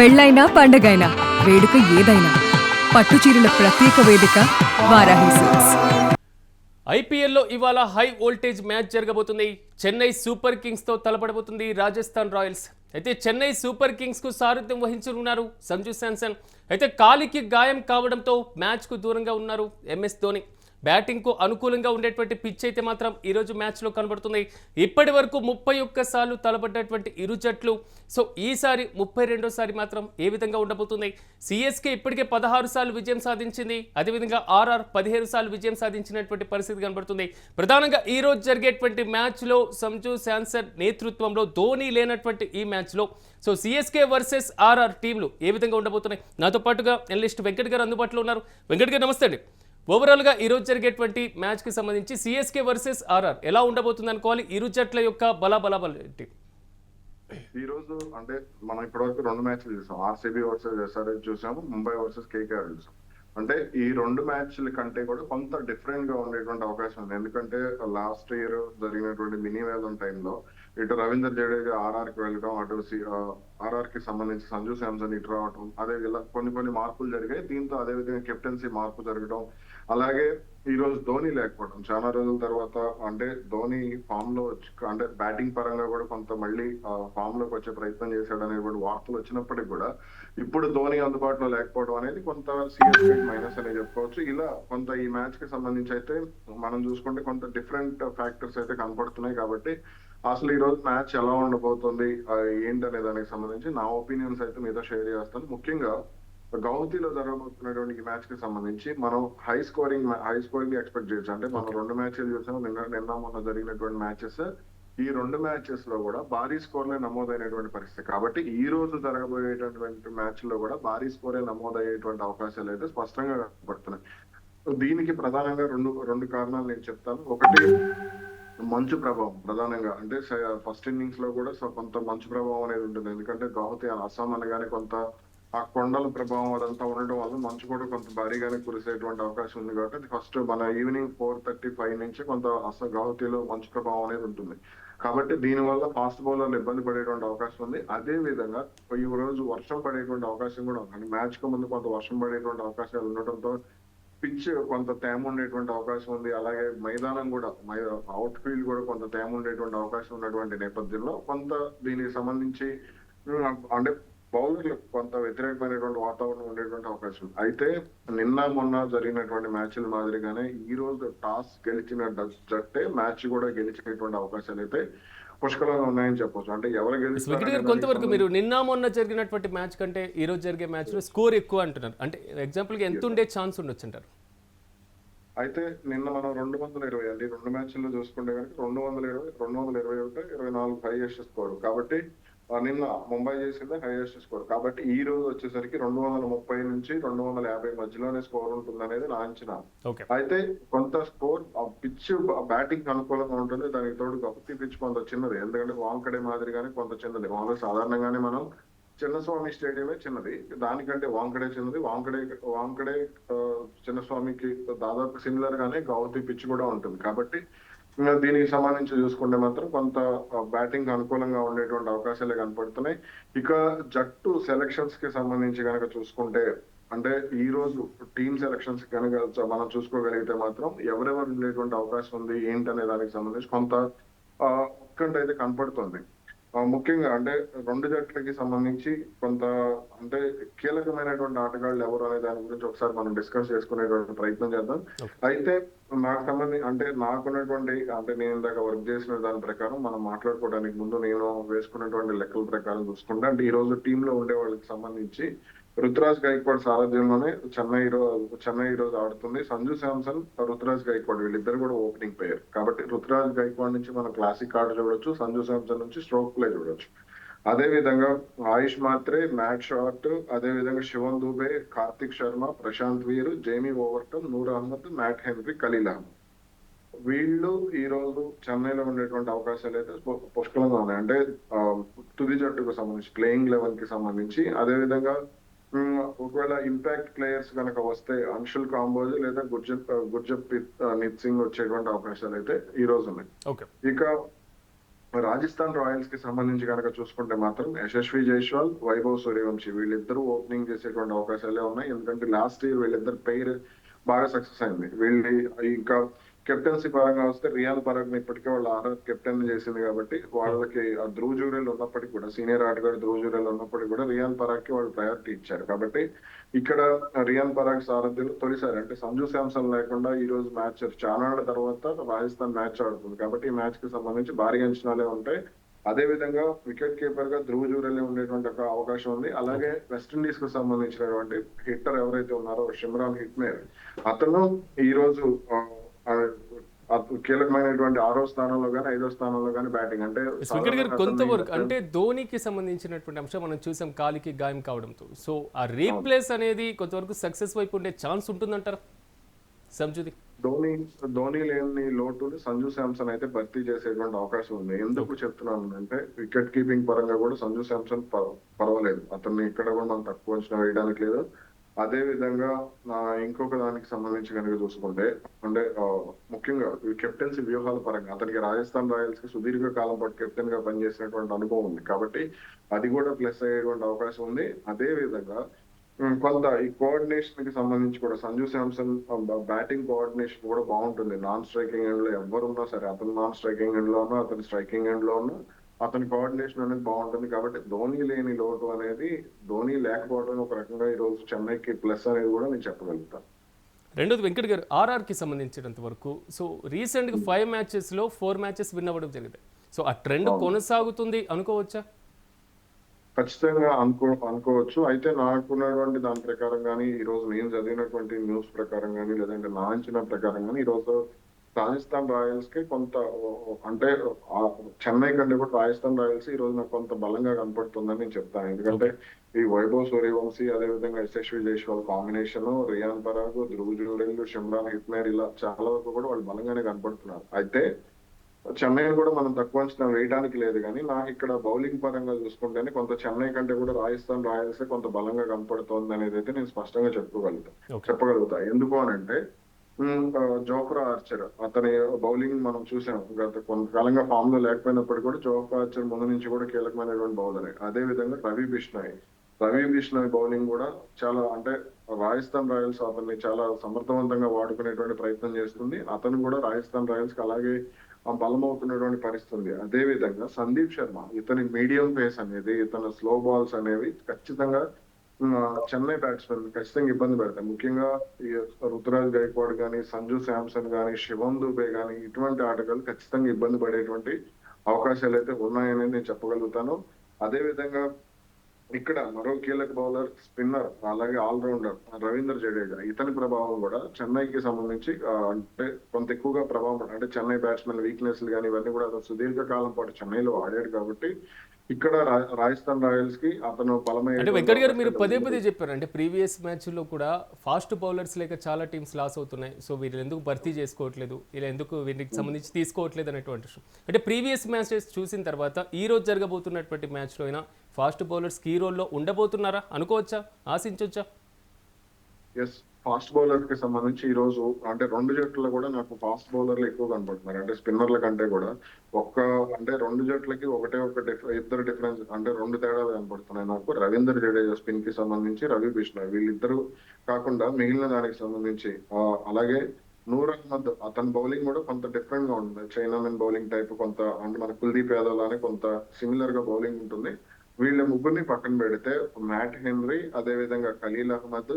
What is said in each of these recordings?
పెళ్ళైనా పండగైనా వేడుక ఏదైనా పట్టుచీరల ప్రత్యేక వేదిక వారాహి సిల్క్స్. ఐపీఎల్లో ఇవాళ హై వోల్టేజ్ మ్యాచ్ జరగబోతుంది. చెన్నై సూపర్ కింగ్స్ తో తలపడబోతుంది రాజస్థాన్ రాయల్స్. అయితే చెన్నై సూపర్ కింగ్స్ కు సారథ్యం వహించనున్నారు సంజు శాంసన్. అయితే కాలికి గాయం కావడంతో మ్యాచ్ కు దూరంగా ఉన్నారు ఎంఎస్ ధోని. బ్యాటింగ్ కు అనుకూలంగా ఉండేటువంటి పిచ్ అయితే మాత్రం ఈరోజు మ్యాచ్లో కనబడుతుంది. ఇప్పటి వరకు 31 సార్లు తలపడ్డటువంటి ఇరు జట్లు. సో ఈసారి 32సారి మాత్రం ఏ విధంగా ఉండబోతుంది? సిఎస్కే ఇప్పటికే 16 సార్లు విజయం సాధించింది. అదేవిధంగా ఆర్ఆర్ 17 సార్లు విజయం సాధించినటువంటి పరిస్థితి కనబడుతుంది. ప్రధానంగా ఈ రోజు జరిగేటువంటి మ్యాచ్లో సంజు శాంసన్ నేతృత్వంలో ధోని లేనటువంటి ఈ మ్యాచ్లో సో సిఎస్కే వర్సెస్ ఆర్ఆర్ టీంలు ఏ విధంగా ఉండబోతున్నాయి? నాతో పాటుగా ఎనలిస్ట్ వెంకట్ గారు అందుబాటులో ఉన్నారు. వెంకట్ గారు నమస్తే అండి. ఓవరాల్గా ఈరోజు జరిగేటువంటి మ్యాచ్కి సంబంధించి సిఎస్కే వర్సెస్ ఆర్ఆర్ ఎలా ఉండబోతుంది అనుకోవాలి? ఇరు జట్ల యొక్క బలాబలాలు ఏంటి? ఈ రోజు అంటే మనం ఇప్పటివరకు 2 మ్యాచ్లు చూసాం. ఆర్సీబీ వర్సెస్ ఎస్ఆర్హెచ్ చూసాము, ముంబై వర్సెస్ కేకేఆర్ చూసాం. అంటే ఈ 2 మ్యాచ్ల కంటే కూడా కొంత డిఫరెంట్ గా ఉండేటువంటి అవకాశం ఉంది. ఎందుకంటే లాస్ట్ ఇయర్ జరిగినటువంటి మినీ వేలం టైంలో ఇటు రవీంద్ర జడేజా ఆర్ఆర్ కి వెళ్ళడం, అటు ఆర్ఆర్ కి సంబంధించి సంజు శాంసన్ ఇటు రావడం, అదే ఇలా కొన్ని మార్పులు జరిగాయి. దీంతో అదే విధంగా కెప్టెన్సీ మార్పు జరగడం, అలాగే ఈ రోజు ధోని లేకపోవడం, చాలా రోజుల తర్వాత అంటే ధోని ఫామ్ లో అంటే బ్యాటింగ్ పరంగా కూడా కొంత మళ్ళీ ఫామ్ లోకి వచ్చే ప్రయత్నం చేశాడు అనేటువంటి వార్తలు వచ్చినప్పటికీ కూడా ఇప్పుడు ధోని అందుబాటులో లేకపోవడం అనేది కొంత సిఎస్కే మైనస్ అని చెప్పుకోవచ్చు. ఇలా కొంత ఈ మ్యాచ్ కి సంబంధించి అయితే మనం చూసుకుంటే కొంత డిఫరెంట్ ఫ్యాక్టర్స్ అయితే కనపడుతున్నాయి. కాబట్టి అసలు ఈ రోజు మ్యాచ్ ఎలా ఉండబోతుంది ఏంటనే దానికి సంబంధించి నా ఒపీనియన్స్ అయితే మీతో షేర్ చేస్తాను. ముఖ్యంగా గౌహతిలో జరగబోతున్నటువంటి ఈ మ్యాచ్ కి సంబంధించి మనం హై స్కోరింగ్ ఎక్స్పెక్ట్ చేయొచ్చు. అంటే మనం 2 మ్యాచ్లు చూసాం, నిన్న మొన్న జరిగినటువంటి మ్యాచెస్. ఈ 2 మ్యాచెస్ లో కూడా భారీ స్కోర్లే నమోదైనటువంటి పరిస్థితి. కాబట్టి ఈ రోజు జరగబోయేటటువంటి మ్యాచ్ లో కూడా భారీ స్కోరే నమోదయ్యేటువంటి అవకాశాలు అయితే స్పష్టంగా కనబడుతున్నాయి. దీనికి ప్రధానంగా రెండు కారణాలు నేను చెప్తాను. ఒకటి మంచు ప్రభావం ప్రధానంగా, అంటే ఫస్ట్ ఇన్నింగ్స్ లో కూడా కొంత మంచు ప్రభావం అనేది ఉంటుంది. ఎందుకంటే గౌహతి అస్సాం అనగానే కొంత ఆ కొండల ప్రభావం అదంతా ఉండడం వల్ల మంచు కూడా కొంత భారీగానే కురిసేటువంటి అవకాశం ఉంది. కాబట్టి ఫస్ట్ మన ఈవినింగ్ 4:35 నుంచి కొంత గౌహతిలో మంచు ప్రభావం అనేది ఉంటుంది. కాబట్టి దీనివల్ల ఫాస్ట్ బౌలర్లు ఇబ్బంది పడేటువంటి అవకాశం ఉంది. అదే విధంగా ఈ రోజు వర్షం పడేటువంటి అవకాశం కూడా ఉంది. మ్యాచ్ కు ముందు కొంత వర్షం పడేటువంటి అవకాశాలు ఉండటంతో పిచ్ కొంత తేమ ఉండేటువంటి అవకాశం ఉంది. అలాగే మైదానం కూడా అవుట్ ఫీల్డ్ కూడా కొంత తేమ ఉండేటువంటి అవకాశం ఉన్నటువంటి నేపథ్యంలో కొంత దీనికి సంబంధించి అంటే బౌలర్లకు కొంత వ్యతిరేకమైనటువంటి వాతావరణం ఉండేటువంటి అవకాశం. అయితే నిన్న మొన్న జరిగినటువంటి మ్యాచ్ల మాదిరిగానే ఈ రోజు టాస్ గెలిచిన జట్టే మ్యాచ్ కూడా గెలిచేటువంటి అవకాశాలు అయితే పుష్కలంగా ఉన్నాయని చెప్పొచ్చు. అంటే ఎవరు గెలిచి కొంతవరకు మీరు నిన్న మొన్న జరిగినటువంటి మ్యాచ్ కంటే ఈ రోజు జరిగే మ్యాచ్ లో స్కోర్ ఎక్కువ అంటున్నారు. అంటే ఎగ్జాంపుల్ గా ఎంత ఉండే ఛాన్స్ ఉండొచ్చు అంటారు? అయితే నిన్న మనం 220 అండి 2 మ్యాచ్ల్లో చూసుకుంటే కనుక 220, 221, 24 హైయెస్ట్ స్కోర్. కాబట్టి నిన్న ముంబై చేసింది హైయెస్ట్ స్కోర్. కాబట్టి ఈ రోజు వచ్చేసరికి 230 నుంచి 250 మధ్యలోనే స్కోర్ ఉంటుంది అనేది నా అంచనా. అయితే కొంత స్కోర్ పిచ్ బ్యాటింగ్ అనుకూలంగా ఉంటుంది. దానికి తోడు గౌహతి పిచ్ కొంత చిన్నది, ఎందుకంటే వాంకడే మాదిరిగానే కొంత చిన్నది. మామూలుగా సాధారణంగానే మనం చిన్నస్వామి స్టేడియమే చిన్నది, దానికంటే వాంకడే చిన్నది. వాంకడే చిన్నస్వామికి దాదాపు సిమిలర్ గానే గౌహతి పిచ్ కూడా ఉంటుంది. కాబట్టి దీనికి సంబంధించి చూసుకుంటే మాత్రం కొంత బ్యాటింగ్ అనుకూలంగా ఉండేటువంటి అవకాశాలే కనపడుతున్నాయి. ఇక జట్టు సెలక్షన్స్ కి సంబంధించి కనుక చూసుకుంటే, అంటే ఈ రోజు టీమ్ సెలక్షన్స్ కనుక మనం చూసుకోగలిగితే మాత్రం ఎవరెవరు ఉండేటువంటి అవకాశం ఉంది ఏంటనే దానికి సంబంధించి కొంత ఉత్కంఠ అయితే కనపడుతుంది. ముఖ్యంగా అంటే 2 జట్లకి సంబంధించి కొంత అంటే కీలకమైనటువంటి ఆటగాళ్ళు ఎవరు అనే దాని గురించి ఒకసారి మనం డిస్కస్ చేసుకునేటువంటి ప్రయత్నం చేద్దాం. అయితే నాకు సంబంధించి అంటే నాకున్నటువంటి అంటే నేను ఇందాక వర్క్ చేసిన దాని ప్రకారం మనం మాట్లాడుకోవడానికి ముందు నేను వేసుకున్నటువంటి లెక్కల ప్రకారం చూసుకుంటే, అంటే ఈ రోజు టీంలో ఉండే వాళ్ళకి సంబంధించి రుతురాజ్ గైక్వాడ్ సారథ్యంలోనే చెన్నై ఈ రోజు ఆడుతుంది. సంజు శాంసన్, రుతురాజ్ గైక్వాడ్ వీళ్ళిద్దరు కూడా ఓపెనింగ్ ప్లేయర్. కాబట్టి రుతురాజ్ గైక్వాడ్ నుంచి మనం క్లాసిక్ ఆట చూడొచ్చు, సంజు శాంసన్ నుంచి స్ట్రోక్ ప్లే చూడొచ్చు. అదే విధంగా ఆయుష్ మాత్రే, మ్యాట్ షార్ట్, అదే విధంగా Shivam Dube, Kartik Sharma, Prashant Veer, Jamie Overton, Noor Ahmad, Matt Henry, Khaleel Ahmed వీళ్ళు ఈ రోజు చెన్నైలో ఉండేటువంటి అవకాశాలు అయితే పుష్కలంగా ఉన్నాయి. అంటే తుది జట్టుకు సంబంధించి ప్లేయింగ్ 11 కి సంబంధించి. అదే విధంగా ఒకవేళ ఇంపాక్ట్ ప్లేయర్స్ కనుక వస్తే అంశుల్ కాంబోజ్ లేదా గుర్జప్రీత్ సింగ్ వచ్చేటువంటి అవకాశాలు అయితే ఈ రోజు ఉన్నాయి. ఇక రాజస్థాన్ రాయల్స్ కి సంబంధించి కనుక చూసుకుంటే మాత్రం యశస్వి జైస్వాల్, వైభవ్ సూర్యవంశీ వీళ్ళిద్దరూ ఓపెనింగ్ చేసేటువంటి అవకాశాలే ఉన్నాయి. ఎందుకంటే లాస్ట్ ఇయర్ వీళ్ళిద్దరు పెయిర్ బాగా సక్సెస్ అయింది. వీళ్ళు ఇంకా కెప్టెన్సీ పరంగా వస్తే రియాన్ పరాగ్ ఇప్పటికే వాళ్ళ ఆర్ఆర్ కెప్టెన్ చేసింది కాబట్టి వాళ్ళకి ఆ ధ్రువ్ జురేల్ ఉన్నప్పటికీ కూడా, సీనియర్ ఆటగాడు ధ్రువ్ జురేల్ ఉన్నప్పటికీ కూడా రియాన్ పరాగ్ కి వాళ్ళు ప్రయారిటీ ఇచ్చారు. కాబట్టి ఇక్కడ రియాన్ పరాగ్ సారథ్యంలో తొలిసారి అంటే సంజు శాంసన్ లేకుండా ఈ రోజు మ్యాచ్ చాలా నాళ్ళ తర్వాత రాజస్థాన్ మ్యాచ్ ఆడుతుంది. కాబట్టి ఈ మ్యాచ్ కి సంబంధించి భారీ అంచనాలే ఉంటాయి. అదే విధంగా వికెట్ కీపర్ గా ధ్రువ్ జురేల్ ఉండేటువంటి ఒక అవకాశం ఉంది. అలాగే వెస్టిండీస్ కు సంబంధించినటువంటి హిట్టర్ ఎవరైతే ఉన్నారో షిమ్రాన్ హిట్మేర్, అతను ఈ రోజు కీలకమైనటువంటి 6వ స్థానంలో కానీ 5వ స్థానంలో కానీ బ్యాటింగ్ అంటే వెంకట్ గారు కొంతవరకు అంటే ధోనికి సంబంధించినటువంటి అంశం మనం చూసాం, కాలికి గాయం కావడంతో. సో ఆ రీప్లేస్ అనేది కొంతవరకు సక్సెస్ వైపు ఉండే ఛాన్స్ ఉంటుందంటారా సంజుది? ధోని లేని లోటుని సంజు శాంసన్ అయితే భర్తీ చేసేటువంటి అవకాశం ఉంది. ఎందుకు చెప్తున్నాను అంటే వికెట్ కీపింగ్ పరంగా కూడా సంజు శాంసన్ పర్వాలేదు. అతన్ని ఇక్కడ కూడా మనం తక్కువ అంచనా వేయడానికి లేదు. అదే విధంగా ఇంకొక దానికి సంబంధించి కనుక చూసుకుంటే అంటే ముఖ్యంగా ఈ కెప్టెన్సీ వ్యూహాల పరంగా అతనికి రాజస్థాన్ రాయల్స్ కి సుదీర్ఘ కాలం పాటు కెప్టెన్ గా పనిచేసినటువంటి అనుభవం ఉంది. కాబట్టి అది కూడా ప్లస్ అయ్యేటువంటి అవకాశం ఉంది. అదే విధంగా కొంత ఈ కోఆర్డినేషన్ కి సంబంధించి కూడా సంజు శాంసన్ బ్యాటింగ్ కోఆర్డినేషన్ కూడా బాగుంటుంది. నాన్ స్ట్రైకింగ్ ఎండ్ లో ఎవరున్నా సరే, అతను నాన్ స్ట్రైకింగ్ ఎండ్ లో ఉన్నా, అతను స్ట్రైకింగ్ ఎండ్ లో ఉన్నా అతని కోఆర్డినేషన్ అనేది బాగుంటుంది. కాబట్టి ధోని లేని లోటు అనేది, ధోని లేకపోవడం ఒక రకంగా ఈ రోజు చెన్నైకి ప్లస్ అనేది కూడా నేను చెప్పగలుగుతాను. రెండోది వెంకట్ గారు, ఆర్ఆర్కి సంబంధించినంత వరకు సో రీసెంట్గా 5 మ్యాచెస్లో 4 మ్యాచెస్ విన్ అవ్వడం జరిగింది. సో ఆ ట్రెండ్ కొనసాగుతుంది అనుకోవచ్చా? ఖచ్చితంగా అనుకోవచ్చు. అయితే నాకున్నటువంటి దాని ప్రకారం కానీ, ఈ రోజు నేను చదివినటువంటి న్యూస్ ప్రకారం కానీ, లేదంటే నా అంచనా ప్రకారం కానీ, ఈ రోజు రాజస్థాన్ రాయల్స్ కి కొంత అంటే చెన్నై కంటే కూడా రాజస్థాన్ రాయల్స్ ఈ రోజు నాకు కొంత బలంగా కనపడుతుందని నేను చెప్తాను. ఎందుకంటే ఈ వైభవ్ సూర్యవంశీ, అదే విధంగా Yashasvi Jaiswal combination, Riyan Parag, Dhruv Jurel, Shimron Hetmyer ఇలా చాలా వరకు కూడా వాళ్ళు బలంగానే కనపడుతున్నారు. అయితే చెన్నైని కూడా మనం తక్కువ అంచనా వేయడానికి లేదు. కానీ నాకు ఇక్కడ బౌలింగ్ పరంగా చూసుకుంటేనే కొంత చెన్నై కంటే కూడా రాజస్థాన్ రాయల్స్ కొంత బలంగా కనపడుతోంది అనేది అయితే నేను స్పష్టంగా చెప్పగలుగుతా. ఎందుకు అనంటే జోఫ్రా ఆర్చర్ అతని బౌలింగ్ మనం చూసాం. గత కొంతకాలంగా ఫామ్ లో లేకపోయినప్పటికీ కూడా జోఫ్రా ఆర్చర్ ముందు నుంచి కూడా కీలకమైనటువంటి బౌలరే. అదే విధంగా రవి బిష్నాయ్ బౌలింగ్ కూడా చాలా అంటే రాజస్థాన్ రాయల్స్ అతన్ని చాలా సమర్థవంతంగా వాడుకునేటువంటి ప్రయత్నం చేస్తుంది. అతను కూడా రాజస్థాన్ రాయల్స్ కి అలాగే బలమవుతున్నటువంటి పరిస్థితి. అదే విధంగా సందీప్ శర్మ, ఇతని మీడియం పేస్ అనేది, ఇతని స్లో బాల్స్ అనేవి ఖచ్చితంగా చెన్నై బ్యాట్స్మెన్ ఖచ్చితంగా ఇబ్బంది పెడతాయి. ముఖ్యంగా ఈ రుతురాజ్ గైక్వాడ్ కానీ, సంజు శాంసన్ కానీ, శివం దుబే కానీ ఇటువంటి ఆటగాళ్ళు ఖచ్చితంగా ఇబ్బంది పడేటువంటి అవకాశాలు అయితే ఉన్నాయని నేను చెప్పగలుగుతాను. అదే విధంగా ఇక్కడ మరో కీలక బౌలర్, స్పిన్నర్, అలాగే ఆల్రౌండర్ రవీంద్ర జడేజా, ఇతని ప్రభావం కూడా చెన్నైకి సంబంధించి అంటే కొంత ఎక్కువగా ప్రభావం అంటే చెన్నై బ్యాట్స్మెన్ వీక్నెస్ కానీ ఇవన్నీ కూడా అతను సుదీర్ఘ కాలం పాటు చెన్నైలో ఆడాడు. కాబట్టి ఇక్కడ రాజస్థాన్ రాయల్స్ కి అతను బలమైన అంటే వెంకట్ గారు మీరు పదే చెప్పారు అంటే ప్రీవియస్ మ్యాచ్లో కూడా ఫాస్ట్ బౌలర్స్ లేక చాలా టీమ్స్ లాస్ అవుతున్నాయి. సో వీళ్ళు ఎందుకు భర్తీ చేసుకోవట్లేదు, ఇలా ఎందుకు వీరికి సంబంధించి తీసుకోవట్లేదు అనేటువంటి విషయం. అంటే ప్రీవియస్ మ్యాచెస్ చూసిన తర్వాత ఈ రోజు జరగబోతున్నటువంటి మ్యాచ్లో అయినా ఫాస్ట్ బౌలర్స్ కీ రోల్లో ఉండబోతున్నారా అనుకోవచ్చా, ఆశించవచ్చా? ఎస్, ఫాస్ట్ బౌలర్ కి సంబంధించి ఈ రోజు అంటే రెండు జట్లలో కూడా నాకు ఫాస్ట్ బౌలర్లు ఎక్కువ కనపడుతున్నారు. అంటే స్పిన్నర్ల కంటే కూడా అంటే రెండు జట్లకి ఇద్దరు డిఫరెన్స్ అంటే రెండు తేడాలు కనపడుతున్నాయి నాకు. రవీంద్ర జడేజా స్పిన్ కి సంబంధించి, రవి బిష్నాయ్ వీళ్ళిద్దరు కాకుండా మిగిలిన దానికి సంబంధించి అలాగే నూర్ అహ్మద్ అతని బౌలింగ్ కూడా కొంత డిఫరెంట్ గా ఉంటుంది. చైనామెన్ బౌలింగ్ టైప్ కొంత అంటే మన కుల్దీప్ యాదవ్ లానే కొంత సిమిలర్ గా బౌలింగ్ ఉంటుంది. వీళ్ళ ముగ్గురిని పక్కన పెడితే మ్యాట్ హెన్రీ, అదే విధంగా ఖలీల్ అహ్మద్,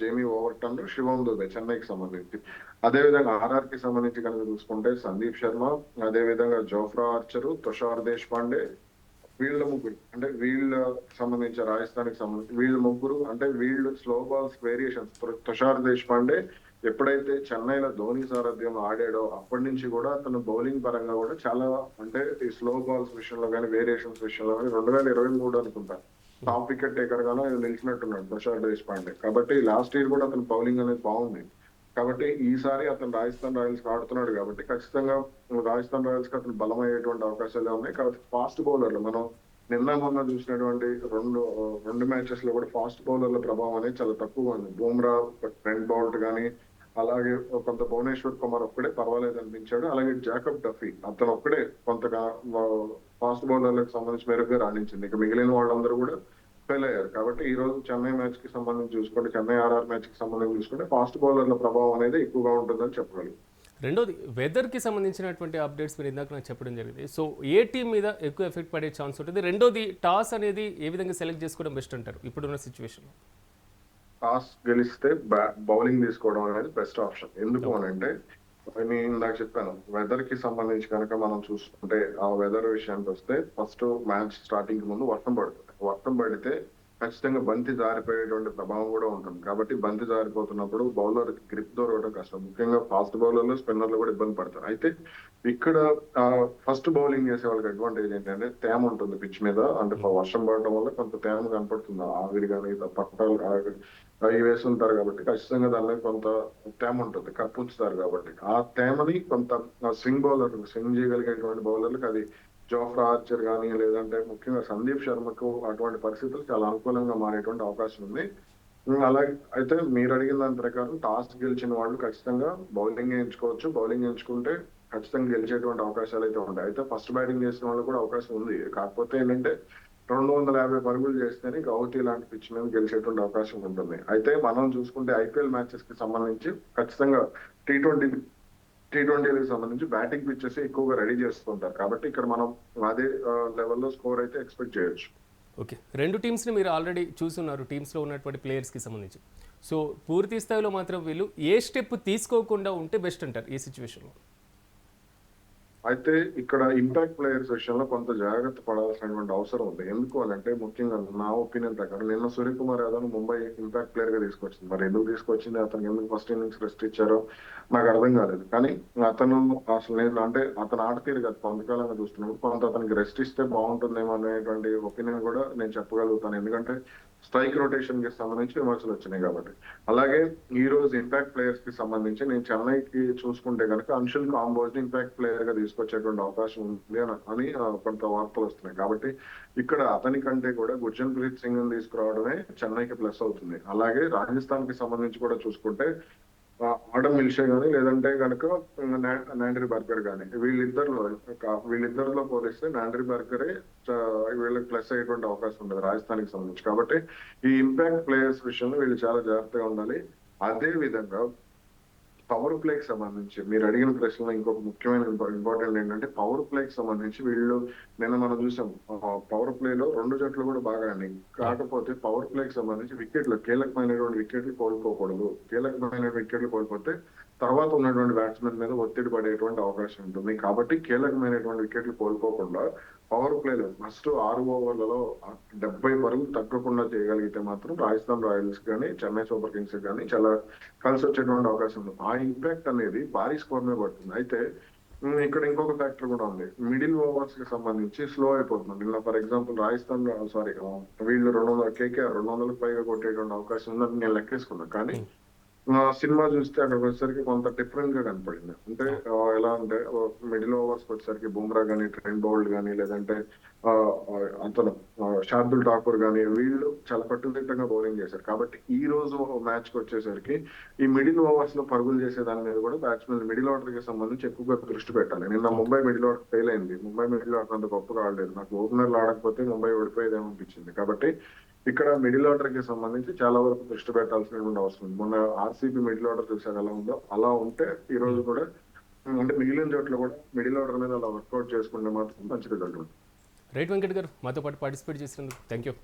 జేమీ ఓవర్టన్, శివం దుబే చెన్నైకి సంబంధించి. అదే విధంగా ఆర్ఆర్ కి సంబంధించి కనుక చూసుకుంటే సందీప్ శర్మ, అదే విధంగా జోఫ్రా ఆర్చర్, తుషార్ దేశ్ పాండే, వీళ్ళ ముగ్గురు అంటే వీళ్ళ సంబంధించి రాజస్థాన్కి సంబంధించి వీళ్ళ ముగ్గురు అంటే వీళ్ళు స్లో బాల్స్ వేరియేషన్స్. తుషార్ దేశ్ పాండే ఎప్పుడైతే చెన్నైలో ధోని సారథ్యం ఆడాడో అప్పటి నుంచి కూడా అతను బౌలింగ్ పరంగా కూడా చాలా అంటే ఈ స్లో బాల్స్ విషయంలో కానీ, వేరియేషన్స్ విషయంలో కానీ 2023 అనుకుంటా టాప్ వికెట్ టేకర్ గాను నిలిచినట్టున్నాడు తుషార్ దేశ్ పాండే. కాబట్టి లాస్ట్ ఇయర్ కూడా అతను బౌలింగ్ అనేది బాగుంది. కాబట్టి ఈసారి అతను రాజస్థాన్ రాయల్స్ ఆడుతున్నాడు కాబట్టి ఖచ్చితంగా రాజస్థాన్ రాయల్స్ కి అతను బలమయ్యేటువంటి అవకాశాలు ఉన్నాయి. కాబట్టి ఫాస్ట్ బౌలర్లు మనం మొన్న చూసినటువంటి రెండు మ్యాచెస్ లో కూడా ఫాస్ట్ బౌలర్ల ప్రభావం అనేది చాలా తక్కువగా ఉంది. బూమ్రా, ట్రెంట్ బౌల్ట్ కానీ, అలాగే కొంత భువనేశ్వర్ కుమార్ ఒక్కడే పర్వాలేదు అనిపించాడు. అలాగే జాకబ్ డఫీ అతను ఒక్కడే కొంతగా ఫాస్ట్ బౌలర్లకు సంబంధించి మెరుగ్గా రాణించింది. ఇక మిగిలిన వాళ్ళందరూ కూడా ఫెయిల్ అయ్యారు. కాబట్టి ఈ రోజు చెన్నై మ్యాచ్ కి సంబంధించి చూసుకుంటే, చెన్నై ఆర్ఆర్ మ్యాచ్ కి సంబంధించి చూసుకుంటే ఫాస్ట్ బౌలర్ల ప్రభావం అనేది ఎక్కువగా ఉంటుందని చెప్పగలం. రెండోది వెదర్కి సంబంధించినటువంటి అప్డేట్స్ మీరు ఇందాక నాకు చెప్పడం జరిగింది. సో ఏ టీం మీద ఎక్కువ ఎఫెక్ట్ పడే ఛాన్స్ ఉంటుంది? రెండోది టాస్ అనేది ఏ విధంగా సెలెక్ట్ చేసుకోవడం బెస్ట్ అంటారు ఇప్పుడున్న సిచ్యువేషన్లో? టాస్ గెలిస్తే బౌలింగ్ తీసుకోవడం అనేది బెస్ట్ ఆప్షన్. ఎందుకు అని అంటే నేను ఇందాక చెప్పాను, వెదర్ కి సంబంధించి కనుక మనం చూసుకుంటే ఆ వెదర్ విషయానికి వస్తే ఫస్ట్ మ్యాచ్ స్టార్టింగ్ కి ముందు వర్షం పడుతుంది. వర్షం పడితే ఖచ్చితంగా బంతి జారిపోయేటువంటి ప్రభావం కూడా ఉంటుంది. కాబట్టి బంతి జారిపోతున్నప్పుడు బౌలర్ గ్రిప్ దొరకడం కష్టం. ముఖ్యంగా ఫాస్ట్ బౌలర్లు, స్పిన్నర్లు కూడా ఇబ్బంది పడతారు. అయితే ఇక్కడ ఫస్ట్ బౌలింగ్ చేసే వాళ్ళకి అడ్వాంటేజ్ ఏంటంటే తేమ ఉంటుంది పిచ్ మీద. అంటే వర్షం పడడం వల్ల కొంత తేమ కనపడుతుంది. ఆవిరి కానీ పట్టాలు అవి వేస్తుంటారు కాబట్టి ఖచ్చితంగా దానిలో కొంత తేమ ఉంటుంది, కప్పుంచుతారు. కాబట్టి ఆ తేమని కొంత స్వింగ్ స్వింగ్ చేయగలిగేటువంటి బౌలర్లకు అది జోఫ్రా ఆర్చర్ కానీ, లేదంటే ముఖ్యంగా సందీప్ శర్మకు అటువంటి పరిస్థితులు చాలా అనుకూలంగా మారేటువంటి అవకాశం ఉంది. అలాగే అయితే మీరు అడిగిన దాని ప్రకారం టాస్ గెలిచిన వాళ్ళు ఖచ్చితంగా బౌలింగ్ ఎంచుకోవచ్చు. బౌలింగ్ ఎంచుకుంటే ఖచ్చితంగా గెలిచేటువంటి అవకాశాలు అయితే ఉంటాయి. అయితే ఫస్ట్ బ్యాటింగ్ చేసిన వాళ్ళు కూడా అవకాశం ఉంది. కాకపోతే ఏంటంటే 250 పరుగులు చేస్తేనే గౌహతి లాంటి పిచ్ మీద గెలిచేటువంటి అవకాశం ఉంటుంది. అయితే మనం చూసుకుంటే ఐపీఎల్ మ్యాచెస్ కి సంబంధించి ఖచ్చితంగా టీ20లకు సంబంధించి బ్యాటింగ్ పిచ్చెస్ ఎక్కువగా రెడీ చేస్తుంటారు. కాబట్టి ఇక్కడ మనం అదే లెవెల్లో స్కోర్ అయితే ఎక్స్పెక్ట్ చేయొచ్చు. ఓకే, రెండు టీమ్స్ని మీరు ఆల్రెడీ చూస్తున్నారు, టీమ్స్లో ఉన్నటువంటి ప్లేయర్స్కి సంబంధించి. సో పూర్తి స్థాయిలో మాత్రం వీళ్ళు ఏ స్టెప్ తీసుకోకుండా ఉంటే బెస్ట్ అంటారు ఈ సిచ్యువేషన్లో? అయితే ఇక్కడ ఇంపాక్ట్ ప్లేయర్స్ విషయంలో కొంత జాగ్రత్త పడాల్సినటువంటి అవసరం ఉంది. ఎందుకు అని అంటే ముఖ్యంగా నా ఒపీనియన్ ప్రకారం నిన్న సూర్యకుమార్ యాదవ్ ముంబై ఇంపాక్ట్ ప్లేయర్ గా తీసుకొచ్చింది. మరి ఎందుకు తీసుకొచ్చింది, అతనికి ఎందుకు ఫస్ట్ ఇన్నింగ్స్ రెస్ట్ ఇచ్చారో నాకు అర్థం కాలేదు. కానీ అతను అసలు నేను అంటే అతను ఆడతీరు కదా కొంతకాలంగా చూస్తున్నాడు, కొంత అతనికి రెస్ట్ ఇస్తే బాగుంటుందేమో అనేటువంటి ఒపీనియన్ కూడా నేను చెప్పగలుగుతాను. ఎందుకంటే స్ట్రైక్ రొటేషన్ కి సంబంధించి విమర్శలు వచ్చినాయి కాబట్టి. అలాగే ఈ రోజు ఇంపాక్ట్ ప్లేయర్స్ కి సంబంధించి నేను చెన్నైకి చూసుకుంటే కనుక అంశుల్ కాంబోజ్ ని ఇంపాక్ట్ ప్లేయర్ గా తీసుకొచ్చేటువంటి అవకాశం ఉంది అని కొంత వార్తలు వస్తున్నాయి. కాబట్టి ఇక్కడ అతని కంటే కూడా గుర్జన్ ప్రీత్ సింగ్ ని తీసుకురావడమే చెన్నైకి ప్లస్ అవుతుంది. అలాగే రాజస్థాన్ కి సంబంధించి కూడా చూసుకుంటే ఆడమ్ మిల్షే గానీ, లేదంటే కనుక నాండ్రీ బర్గర్ కానీ, వీళ్ళిద్దరిలో పోలిస్తే నాండ్రీ బర్గరే వీళ్ళకి ప్లస్ అయ్యేటువంటి అవకాశం ఉండదు రాజస్థాన్కి సంబంధించి. కాబట్టి ఈ ఇంపాక్ట్ ప్లేయర్స్ విషయంలో వీళ్ళు చాలా జాగ్రత్తగా ఉండాలి. అదే విధంగా పవర్ ప్లేకి సంబంధించి మీరు అడిగిన ప్రశ్నలో ఇంకొక ముఖ్యమైన ఇంపార్టెంట్ ఏంటంటే పవర్ ప్లేకి సంబంధించి వీళ్ళు నిన్న మనం చూసాం పవర్ ప్లేలో రెండు జట్లు కూడా బాగా ఆడినాయి. కాకపోతే పవర్ ప్లేకి సంబంధించి కీలకమైనటువంటి వికెట్లు కోల్పోకూడదు. కీలకమైన వికెట్లు కోల్పోతే తర్వాత ఉన్నటువంటి బ్యాట్స్మెన్ మీద ఒత్తిడి పడేటువంటి అవకాశం ఉంటుంది. కాబట్టి కీలకమైనటువంటి వికెట్లు కోల్పోకుండా పవర్ ప్లేలో ఫస్ట్ 6 ఓవర్లలో 70 పరుగులు తగ్గకుండా చేయగలిగితే మాత్రం రాజస్థాన్ రాయల్స్ కానీ, చెన్నై సూపర్ కింగ్స్ కానీ చాలా కలిసి వచ్చేటువంటి అవకాశం ఉంది. ఆ ఇంపాక్ట్ అనేది భారీ స్కోర్ మీద పడుతుంది. అయితే ఇక్కడ ఇంకొక ఫ్యాక్టర్ కూడా ఉంది. మిడిల్ ఓవర్స్ కి సంబంధించి స్లో అయిపోతుంది. ఇలా ఫర్ ఎగ్జాంపుల్ రాజస్థాన్ వీళ్ళు 200 కేకేఆర్ 200కు పైగా కొట్టేటువంటి అవకాశం ఉందని నేను లెక్కేసుకున్నాను. కానీ సినిమా చూస్తే అక్కడికి వచ్చేసరికి కొంత డిఫరెంట్ గా కనపడింది. అంటే ఎలా అంటే మిడిల్ ఓవర్స్ వచ్చేసరికి బుమ్రా గానీ, ట్రెంట్ బౌల్ట్ గానీ, లేదంటే అతను శార్దుల్ ఠాకూర్ గానీ వీళ్ళు చాలా కట్టుదిట్టంగా బౌలింగ్ చేశారు. కాబట్టి ఈ రోజు మ్యాచ్ కి వచ్చేసరికి ఈ మిడిల్ ఓవర్స్ లో పరుగులు చేసే దాని మీద కూడా బ్యాట్స్మెన్ మిడిల్ ఆర్డర్ కి సంబంధించి ఎక్కువగా దృష్టి పెట్టాలి. నిన్న ముంబై మిడిల్ ఆర్డర్ ఫెయిల్ అయింది. ముంబై మిడిల్ ఆర్డర్ అంత గొప్పగా ఆడలేదు. నాకు ఓపెనర్లు ఆడకపోతే ముంబై ఓడిపోయేదేమో అనిపించింది. కాబట్టి ఇక్కడ మిడిల్ ఆర్డర్ కి సంబంధించి చాలా వరకు దృష్టి పెట్టాల్సినటువంటి అవసరం ఉంది. మొన్న ఆర్సీబీ మిడిల్ ఆర్డర్ చూసారు ఎలా ఉందో, అలా ఉంటే ఈ రోజు కూడా అంటే మిగిలిన జట్లు కూడా మిడిల్ ఆర్డర్ మీద అలా వర్కౌట్ చేసుకుంటే మాత్రం మంచి రిజల్ట్ ఉంటుంది. రైట్ వెంకట్ గారు, మాతో పాటు పార్టిసిపేట్ చేసినందుకు థ్యాంక్ యూ.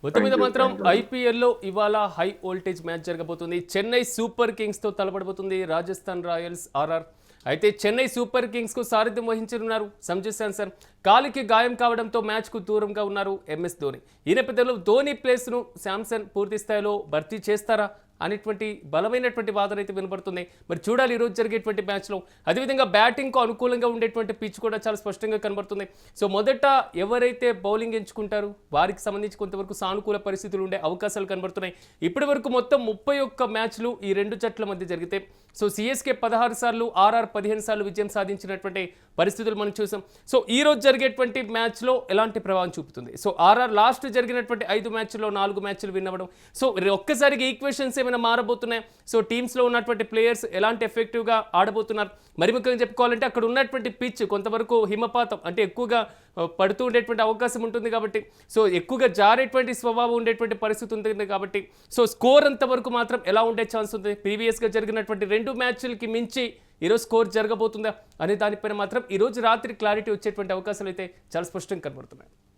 మొత్తం మీద మాత్రం ఐపీఎల్లో ఇవాళ హై వోల్టేజ్ మ్యాచ్ జరగబోతుంది. చెన్నై సూపర్ కింగ్స్తో తలపడబోతుంది రాజస్థాన్ రాయల్స్ ఆర్ఆర్. అయితే చెన్నై సూపర్ కింగ్స్కు సారథ్యం వహించనున్నారు సంజు శాంసన్. కాలికి గాయం కావడంతో మ్యాచ్కు దూరంగా ఉన్నారు ఎంఎస్ ధోని. ఈ నేపథ్యంలో ధోని ప్లేస్ను శాంసన్ పూర్తి స్థాయిలో భర్తీ చేస్తారా అనేటువంటి బలమైనటువంటి వాదన అయితే వినపడుతుంది. మరి చూడాలి ఈరోజు జరిగేటువంటి మ్యాచ్లో. అదేవిధంగా బ్యాటింగ్కు అనుకూలంగా ఉండేటువంటి పిచ్ కూడా చాలా స్పష్టంగా కనబడుతుంది. సో మొదట ఎవరైతే బౌలింగ్ ఎంచుకుంటారు వారికి సంబంధించి కొంతవరకు సానుకూల పరిస్థితులు ఉండే అవకాశాలు కనబడుతున్నాయి. ఇప్పటి వరకు మొత్తం 31 మ్యాచ్లు ఈ రెండు జట్ల మధ్య జరిగితే సో సిఎస్కే 16 సార్లు, ఆర్ఆర్ 15 సార్లు విజయం సాధించినటువంటి పరిస్థితులు మనం చూసాం. సో ఈ రోజు జరిగేటువంటి మ్యాచ్లో ఎలాంటి ప్రభావం చూపుతుంది? సో ఆర్ఆర్ లాస్ట్ జరిగినటువంటి 5 మ్యాచ్ల్లో 4 మ్యాచ్లు విన్ అవ్వడం. సో ఒక్కసారిగా ఈక్వేషన్స్ ఏమైనా ఏమైనా మారబోతున్నాయి? సో టీమ్స్లో ఉన్నటువంటి ప్లేయర్స్ ఎలాంటి ఎఫెక్టివ్గా ఆడబోతున్నారు? మరి ముఖ్యంగా చెప్పుకోవాలంటే అక్కడ ఉన్నటువంటి పిచ్ కొంతవరకు హిమపాతం అంటే ఎక్కువగా పడుతూ ఉండేటువంటి అవకాశం ఉంటుంది కాబట్టి, సో ఎక్కువగా జారేటువంటి స్వభావం ఉండేటువంటి పరిస్థితి ఉంటుంది కాబట్టి, సో స్కోర్ అంతవరకు మాత్రం ఎలా ఉండే ఛాన్స్ ఉంది? ప్రీవియస్గా జరిగినటువంటి 2 మ్యాచ్లకి మించి ఈరోజు స్కోర్ జరగబోతుందా అనే దానిపైన మాత్రం ఈరోజు రాత్రి క్లారిటీ వచ్చేటువంటి అవకాశాలు అయితే చాలా స్పష్టంగా కనబడుతున్నాయి.